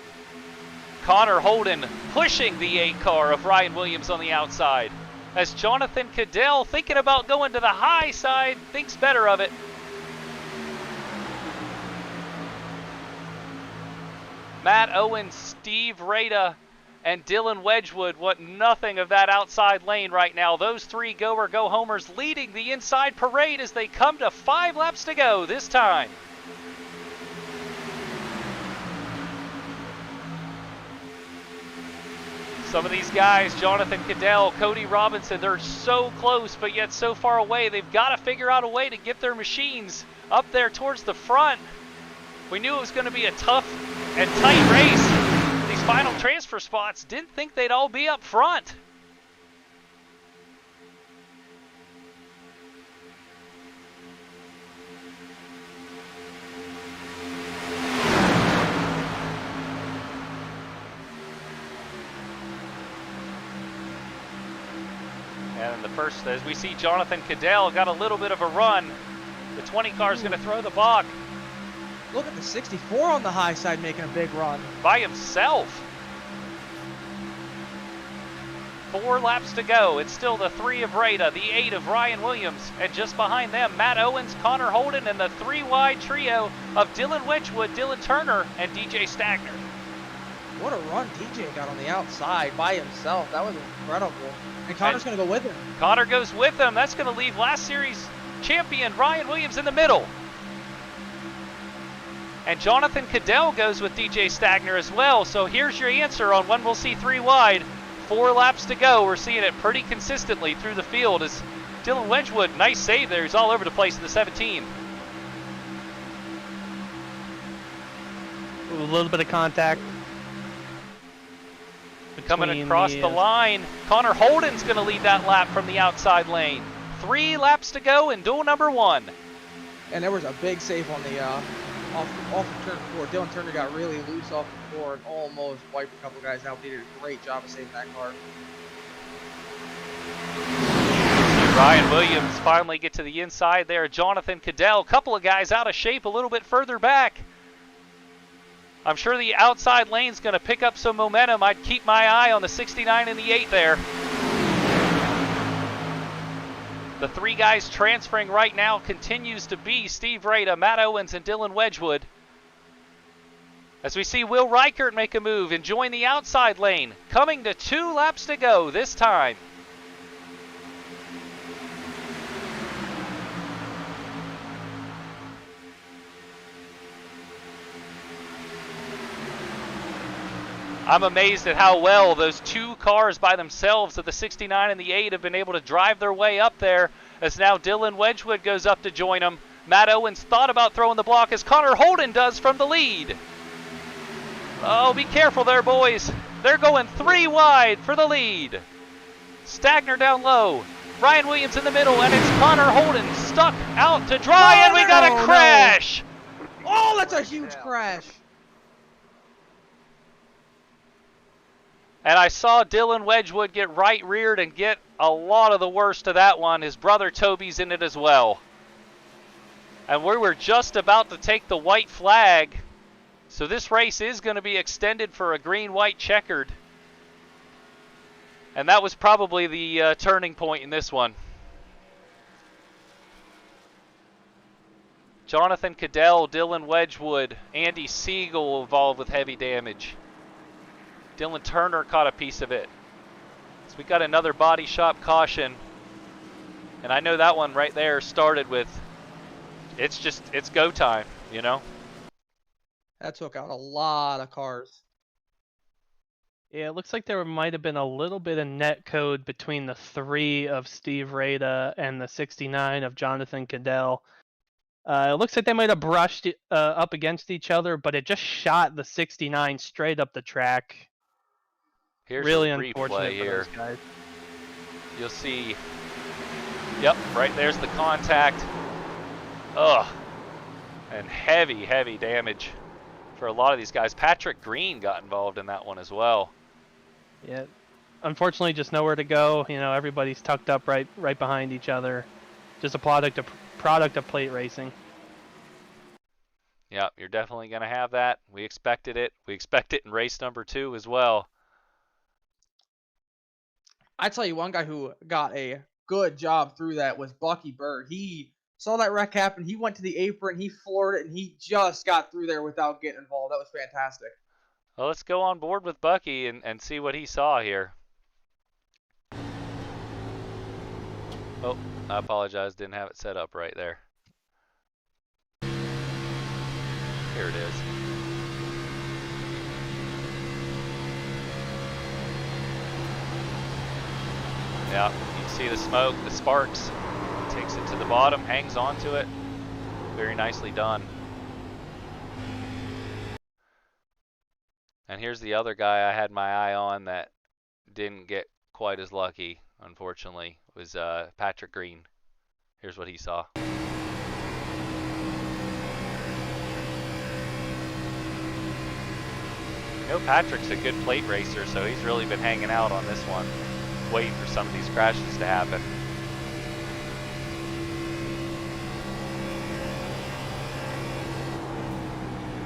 Connor Holden pushing the 8 car of Ryan Williams on the outside. As Jonathan Cadell, thinking about going to the high side, thinks better of it. Matt Owens, Steve Rada, and Dylan Wedgwood want nothing of that outside lane right now. Those 3 go or go homers leading the inside parade as they come to 5 laps to go this time. Some of these guys, Jonathan Cadell, Cody Robinson, they're so close but yet so far away. They've got to figure out a way to get their machines up there towards the front. We knew it was going to be a tough and tight race. These final transfer spots, didn't think they'd all be up front. And in the first, as we see Jonathan Cadell got a little bit of a run. The 20 car is going to throw the balk. Look at the 64 on the high side making a big run. By himself. 4 laps to go. It's still the 3 of Rada, the 8 of Ryan Williams, and just behind them, Matt Owens, Connor Holden, and the 3-wide trio of Dylan Wedgwood, Dylan Turner, and DJ Stagner. What a run TJ got on the outside by himself. That was incredible. And Connor's going to go with him. Connor goes with him. That's going to leave last series champion Ryan Williams in the middle. And Jonathan Cadell goes with DJ Stagner as well. So here's your answer on when we'll see 3 wide. 4 laps to go. We're seeing it pretty consistently through the field as Dylan Wedgwood, nice save there. He's all over the place in the 17. A little bit of contact. Coming across the line, Connor Holden's going to lead that lap from the outside lane. 3 laps to go in duel number 1. And there was a big save on the off of turn 4. Dylan Turner got really loose off the 4 and almost wiped a couple guys out. He did a great job of saving that car. Ryan Williams finally get to the inside there. Jonathan Cadell, a couple of guys out of shape a little bit further back. I'm sure the outside lane's going to pick up some momentum. I'd keep my eye on the 69 and the 8 there. The 3 guys transferring right now continues to be Steve Rada, Matt Owens, and Dylan Wedgwood. As we see Will Reichert make a move and join the outside lane, coming to 2 laps to go this time. I'm amazed at how well those 2 cars by themselves of the 69 and the 8 have been able to drive their way up there, as now Dylan Wedgwood goes up to join them. Matt Owens thought about throwing the block as Connor Holden does from the lead. Oh, be careful there, boys. They're going 3 wide for the lead. Stagner down low. Ryan Williams in the middle, and it's Connor Holden stuck out to dry, and we got a crash. Oh, that's a huge crash. And I saw Dylan Wedgwood get right reared and get a lot of the worst of that one. His brother Toby's in it as well. And we were just about to take the white flag. So this race is going to be extended for a green-white checkered. And that was probably the turning point in this one. Jonathan Cadell, Dylan Wedgwood, Andy Siegel involved with heavy damage. Dylan Turner caught a piece of it. So we got another body shop caution. And I know that one right there started with, it's go time, you know? That took out a lot of cars. Yeah, it looks like there might have been a little bit of net code between the 3 of Steve Rada and the 69 of Jonathan Cadell. It looks like they might have brushed up against each other, but it just shot the 69 straight up the track. Here's really a unfortunate replay for here. those guys. You'll see, yep, right there's the contact. Ugh. And heavy, heavy damage for a lot of these guys. Patrick Green got involved in that one as well. Yeah, unfortunately, just nowhere to go. You know, everybody's tucked up right behind each other. Just a product of plate racing. Yeah, you're definitely going to have that. We expected it. We expect it in race number 2 as well. I tell you, one guy who got a good job through that was Bucky Bird. He saw that wreck happen. He went to the apron. He floored it, and he just got through there without getting involved. That was fantastic. Well, let's go on board with Bucky and see what he saw here. Oh, I apologize. Didn't have it set up right there. Here it is. Yeah, you can see the smoke, the sparks. Takes it to the bottom, hangs onto it. Very nicely done. And here's the other guy I had my eye on that didn't get quite as lucky, unfortunately. It was Patrick Green. Here's what he saw. You know, Patrick's a good plate racer, so he's really been hanging out on this one, waiting for some of these crashes to happen.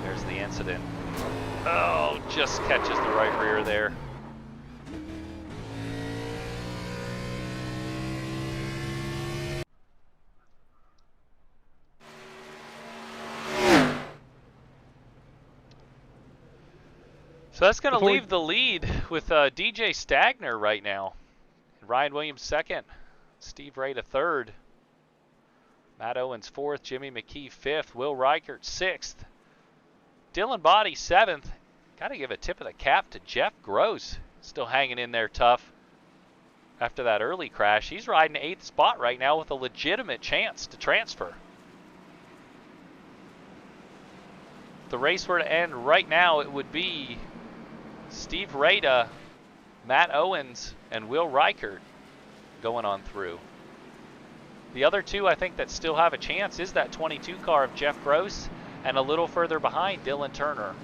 There's the incident. Oh, just catches the right rear there. So that's going to leave the lead with DJ Stagner right now. Ryan Williams second, Steve Rada third, Matt Owens fourth, Jimmy McKee fifth, Will Reichert sixth, Dylan Body seventh. Got to give a tip of the cap to Jeff Gross, still hanging in there tough after that early crash. He's riding 8th spot right now with a legitimate chance to transfer. If the race were to end right now, it would be Steve Rada, Matt Owens, and Will Reichert going on through. The other two I think that still have a chance is that 22 car of Jeff Gross, and a little further behind Dylan Turner.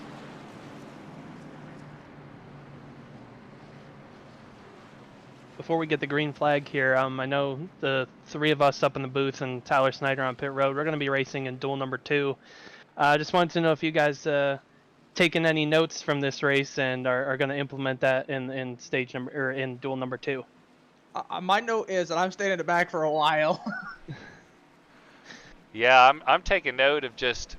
Before we get the green flag here, I know the three of us up in the booth and Tyler Snyder on pit road, we're going to be racing in duel number 2. I just wanted to know if you guys taken any notes from this race and are going to implement that in stage number or in duel number 2. My note is that I'm staying in the back for a while. Yeah, I'm taking note of just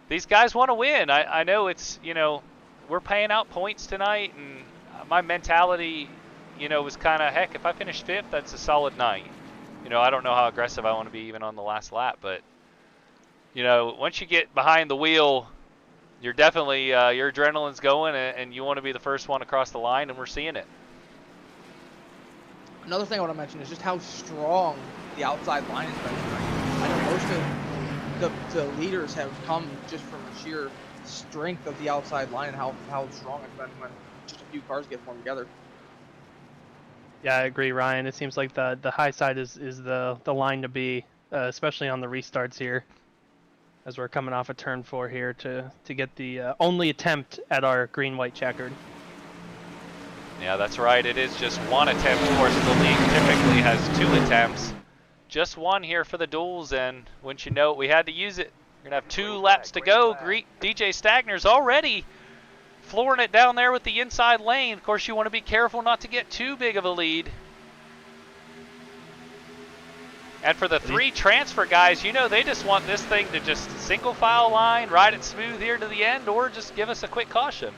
these guys want to win. I know it's, you know, we're paying out points tonight, and my mentality, you know, was kind of, heck, if I finish 5th, that's a solid night. You know, I don't know how aggressive I want to be even on the last lap, but, you know, once you get behind the wheel, you're definitely, your adrenaline's going, and you want to be the first one across the line, and we're seeing it. Another thing I want to mention is just how strong the outside line has been tonight. I know most of the leaders have come just from the sheer strength of the outside line and how strong it's been when just a few cars get formed together. Yeah, I agree, Ryan. It seems like the high side is the line to be, especially on the restarts here, as we're coming off of turn 4 here to get the only attempt at our green-white checkered. Yeah, that's right. It is just one attempt. Of course, the league typically has 2 attempts. Just one here for the duels, and wouldn't you know it, we had to use it. We're going to have 2 laps to go. DJ Stagner's already flooring it down there with the inside lane. Of course, you want to be careful not to get too big of a lead. And for the 3 transfer guys, you know, they just want this thing to just single file line, ride it smooth here to the end, or just give us a quick caution.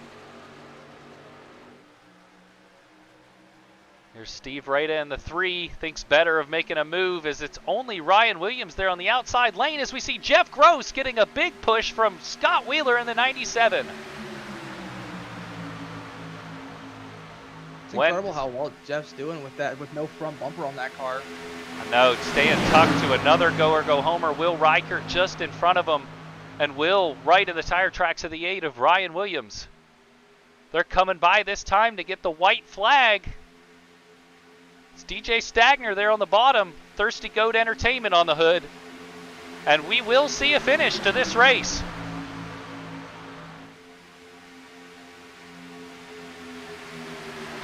Here's Steve Rada in the 3, thinks better of making a move as it's only Ryan Williams there on the outside lane as we see Jeff Gross getting a big push from Scott Wheeler in the 97. It's incredible how well Jeff's doing with that, with no front bumper on that car. I know, staying tucked to another go-or-go-homer. Will Reichert just in front of him, and Will right in the tire tracks of the 8 of Ryan Williams. They're coming by this time to get the white flag. It's DJ Stagner there on the bottom, Thirsty Goat Entertainment on the hood. And we will see a finish to this race.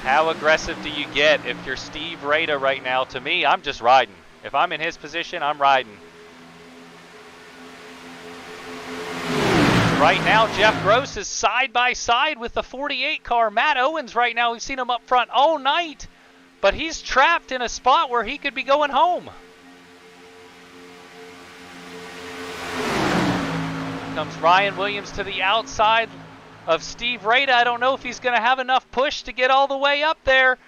How aggressive do you get if you're Steve Rada right now? To me, I'm just riding. If I'm in his position, I'm riding. Right now, Jeff Gross is side by side with the 48 car. Matt Owens right now, we've seen him up front all night. But he's trapped in a spot where he could be going home. Comes Ryan Williams to the outside of Steve Rada. I don't know if he's going to have enough push to get all the way up there.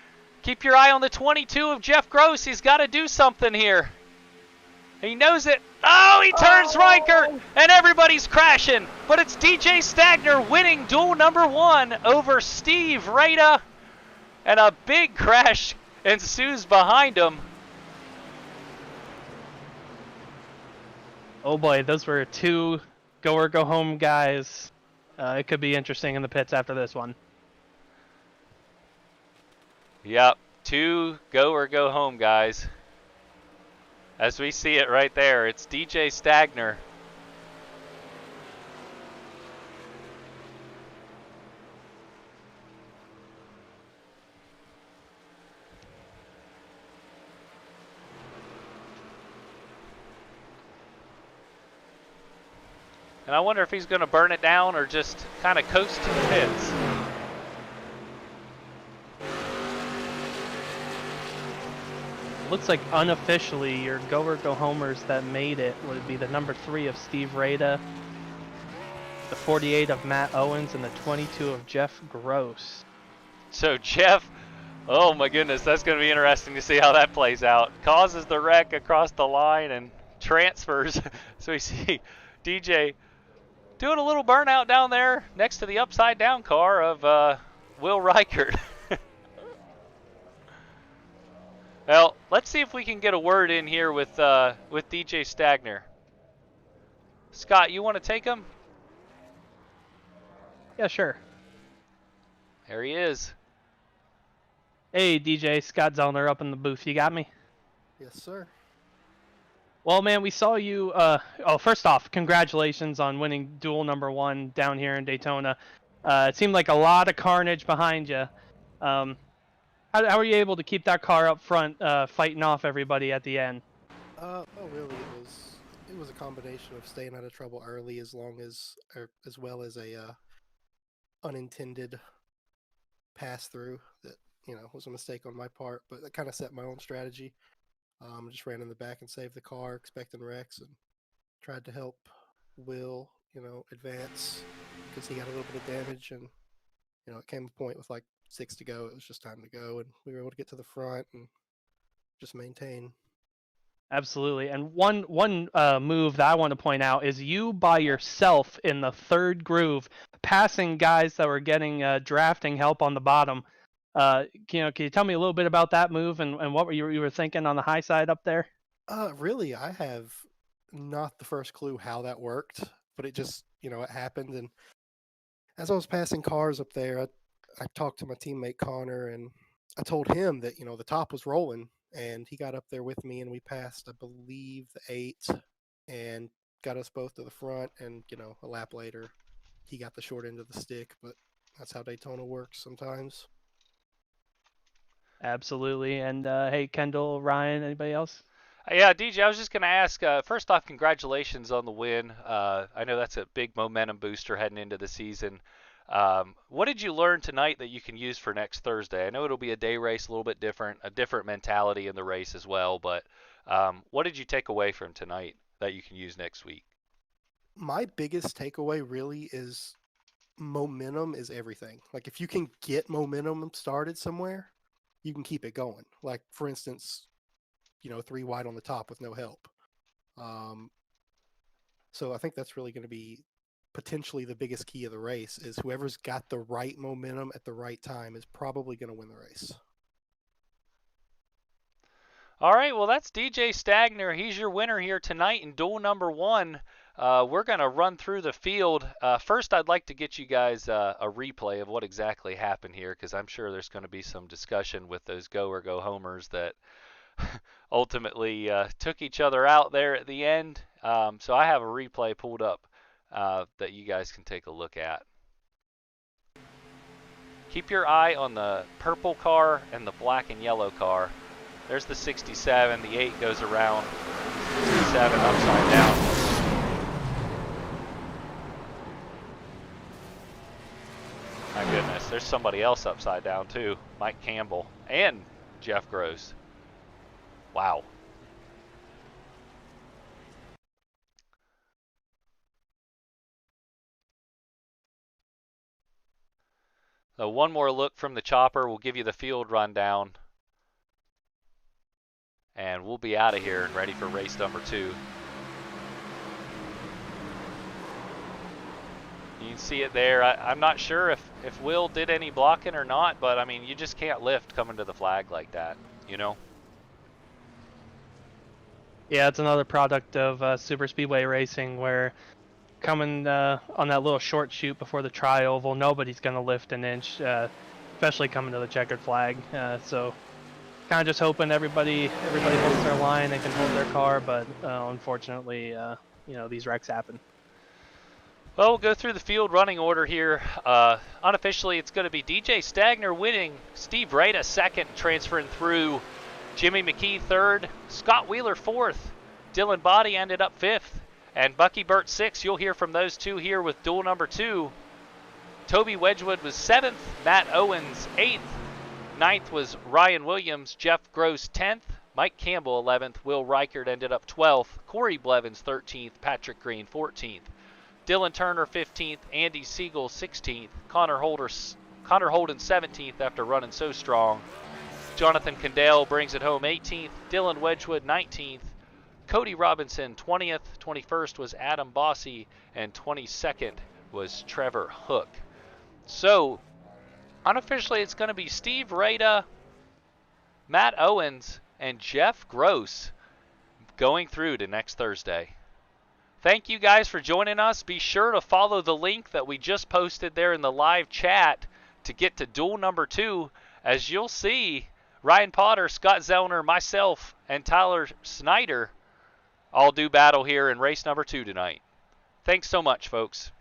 Keep your eye on the 22 of Jeff Gross. He's got to do something here. He knows it. Oh, he turns Reichert, and everybody's crashing. But it's DJ Stagner winning duel number 1 over Steve Rada. And a big crash ensues behind him. Oh boy, those were 2 go or go home guys. It could be interesting in the pits after this one. Yep, 2 go or go home guys. As we see it right there, it's DJ Stagner. And I wonder if he's going to burn it down or just kind of coast to the pits. Looks like unofficially your go or go homers that made it would be the number 3 of Steve Rada, the 48 of Matt Owens and the 22 of Jeff Gross. So Jeff, oh my goodness, that's going to be interesting to see how that plays out. Causes the wreck across the line and transfers. So we see DJ doing a little burnout down there next to the upside down car of Will Reichert. Well, let's see if we can get a word in here with DJ Stagner. Scott, you want to take him? Yeah, sure. There he is. Hey, DJ, Scott Zellner up in the booth. You got me? Yes, sir. Well, man, we saw you. Oh, first off, congratulations on winning duel number 1 down here in Daytona. It seemed like a lot of carnage behind you. How were you able to keep that car up front, fighting off everybody at the end? Well, really, it was a combination of staying out of trouble early, as well as a unintended pass through that was a mistake on my part, but I kind of set my own strategy. Just ran in the back and saved the car, expecting wrecks, and tried to help Will, advance because he got a little bit of damage, and it came a point with like 6 to go. It was just time to go, and we were able to get to the front and just maintain. Absolutely. And one move that I want to point out is you by yourself in the third groove, passing guys that were getting drafting help on the bottom. Can you tell me a little bit about that move and what you were thinking on the high side up there? Really, I have not the first clue how that worked, but it just, it happened. And as I was passing cars up there, I talked to my teammate Connor, and I told him that, the top was rolling, and he got up there with me, and we passed, I believe, the 8 and got us both to the front. And, a lap later, he got the short end of the stick, but that's how Daytona works sometimes. Absolutely. And hey, Kendall, Ryan, anybody else? Yeah, DJ, I was just going to ask, first off, congratulations on the win. I know that's a big momentum booster heading into the season. What did you learn tonight that you can use for next Thursday? I know it'll be a day race, a little bit different, a different mentality in the race as well, but what did you take away from tonight that you can use next week? My biggest takeaway really is momentum is everything. Like, if you can get momentum started somewhere, you can keep it going. Like, for instance, 3 wide on the top with no help. So I think that's really going to be potentially the biggest key of the race, is whoever's got the right momentum at the right time is probably going to win the race. All right, well, that's DJ Stagner. He's your winner here tonight in duel number 1. We're going to run through the field. First, I'd like to get you guys a replay of what exactly happened here, because I'm sure there's going to be some discussion with those go or go homers that ultimately took each other out there at the end. So I have a replay pulled up that you guys can take a look at. Keep your eye on the purple car and the black and yellow car. There's the 67. The 8 goes around. 67 upside down. My goodness, there's somebody else upside down too. Mike Campbell and Jeff Gross. Wow. So one more look from the chopper. We'll give you the field rundown. And we'll be out of here and ready for race number 2. You can see it there. I'm not sure if Will did any blocking or not, but I mean, you just can't lift coming to the flag like that, Yeah, it's another product of super speedway racing, where coming on that little short chute before the tri-oval, nobody's going to lift an inch, especially coming to the checkered flag. So kind of just hoping everybody holds their line, they can hold their car, but unfortunately, these wrecks happen. Well, we'll go through the field running order here. Unofficially, it's going to be DJ Stagner winning, Steve Rada second, transferring through, Jimmy McKee third, Scott Wheeler fourth, Dylan Body ended up fifth, and Bucky Burt sixth. You'll hear from those two here with duel number 2. Toby Wedgwood was 7th, Matt Owens 8th, 9th was Ryan Williams, Jeff Gross 10th, Mike Campbell 11th, Will Reichert ended up 12th, Corey Blevins 13th, Patrick Green 14th. Dylan Turner 15th, Andy Siegel 16th, Connor Holden 17th after running so strong. Jonathan Condell brings it home 18th, Dylan Wedgwood 19th, Cody Robinson 20th, 21st was Adam Bossy, and 22nd was Trevor Hook. So, unofficially it's going to be Steve Rada, Matt Owens, and Jeff Gross going through to next Thursday. Thank you guys for joining us. Be sure to follow the link that we just posted there in the live chat to get to duel number 2. As you'll see, Ryan Potter, Scott Zellner, myself, and Tyler Snyder all do battle here in race number 2 tonight. Thanks so much, folks.